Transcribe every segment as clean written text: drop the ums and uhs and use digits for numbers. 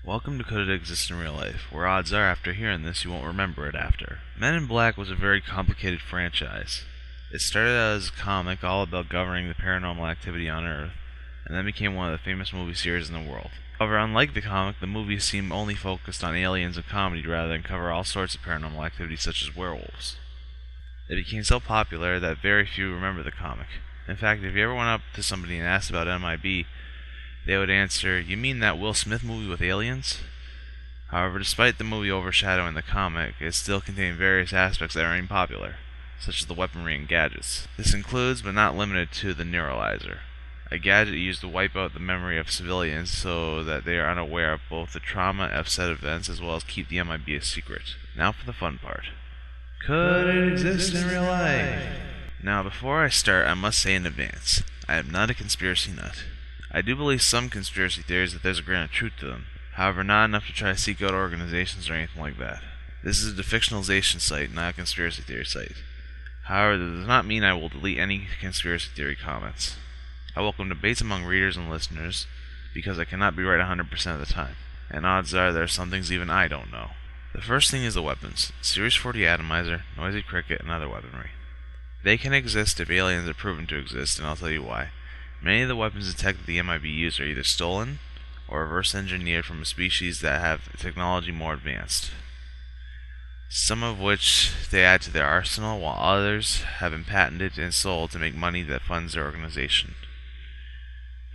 Welcome to Could It Exist in Real Life, where odds are after hearing this you won't remember it after. Men in Black was a very complicated franchise. It started out as a comic all about governing the paranormal activity on Earth, and then became one of the famous movie series in the world. However, unlike the comic, the movies seem only focused on aliens and comedy rather than cover all sorts of paranormal activity such as werewolves. It became so popular that very few remember the comic. In fact, if you ever went up to somebody and asked about MIB, they would answer, "You mean that Will Smith movie with aliens?" However, despite the movie overshadowing the comic, it still contained various aspects that remain popular, such as the weaponry and gadgets. This includes, but not limited to, the Neuralizer, a gadget used to wipe out the memory of civilians so that they are unaware of both the trauma of said events as well as keep the MIB a secret. Now for the fun part. Could it exist in real life? Now, before I start, I must say in advance, I am not a conspiracy nut. I do believe some conspiracy theories that there's a grain of truth to them. However, not enough to try to seek out organizations or anything like that. This is a defictionalization site, not a conspiracy theory site. However, that does not mean I will delete any conspiracy theory comments. I welcome debates among readers and listeners, because I cannot be right 100% of the time, and odds are there are some things even I don't know. The first thing is the weapons. Series 40 Atomizer, Noisy Cricket, and other weaponry. They can exist if aliens are proven to exist, and I'll tell you why. Many of the weapons detected the MIB use are either stolen or reverse engineered from a species that have technology more advanced, some of which they add to their arsenal, while others have been patented and sold to make money that funds their organization.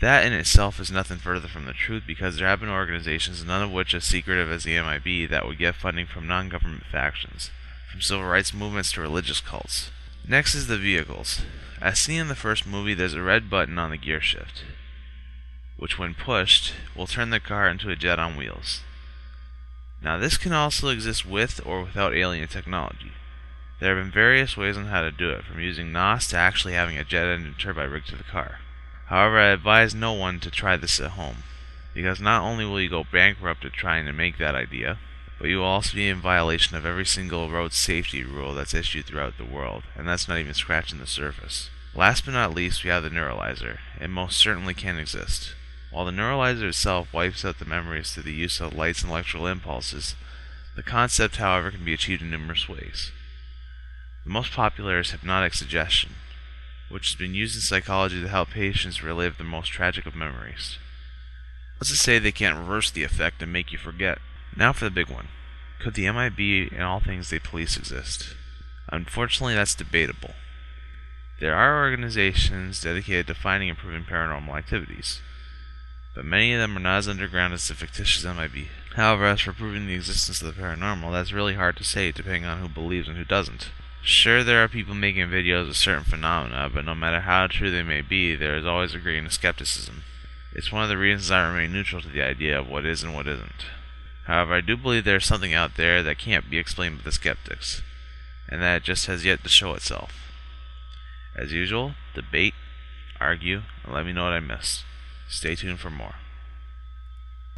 That in itself is nothing further from the truth, because there have been organizations, none of which as secretive as the MIB, that would get funding from non-government factions, from civil rights movements to religious cults. Next is the vehicles. As seen in the first movie, there's a red button on the gear shift, which when pushed, will turn the car into a jet on wheels. Now this can also exist with or without alien technology. There have been various ways on how to do it, from using NOS to actually having a jet engine turbine rigged to the car. However, I advise no one to try this at home, because not only will you go bankrupt at trying to make that idea, but you will also be in violation of every single road safety rule that's issued throughout the world, and that's not even scratching the surface. Last but not least, we have the Neuralizer. It most certainly can exist. While the Neuralizer itself wipes out the memories through the use of lights and electrical impulses, the concept, however, can be achieved in numerous ways. The most popular is hypnotic suggestion, which has been used in psychology to help patients relive the most tragic of memories. Let's just say they can't reverse the effect and make you forget. Now for the big one. Could the MIB and all things they police exist? Unfortunately, that's debatable. There are organizations dedicated to finding and proving paranormal activities, but many of them are not as underground as the fictitious MIB. However, as for proving the existence of the paranormal, that's really hard to say depending on who believes and who doesn't. Sure, there are people making videos of certain phenomena, but no matter how true they may be, there is always a grain of skepticism. It's one of the reasons I remain neutral to the idea of what is and what isn't. However, I do believe there is something out there that can't be explained by the skeptics, and that it just has yet to show itself. As usual, debate, argue, and let me know what I missed. Stay tuned for more.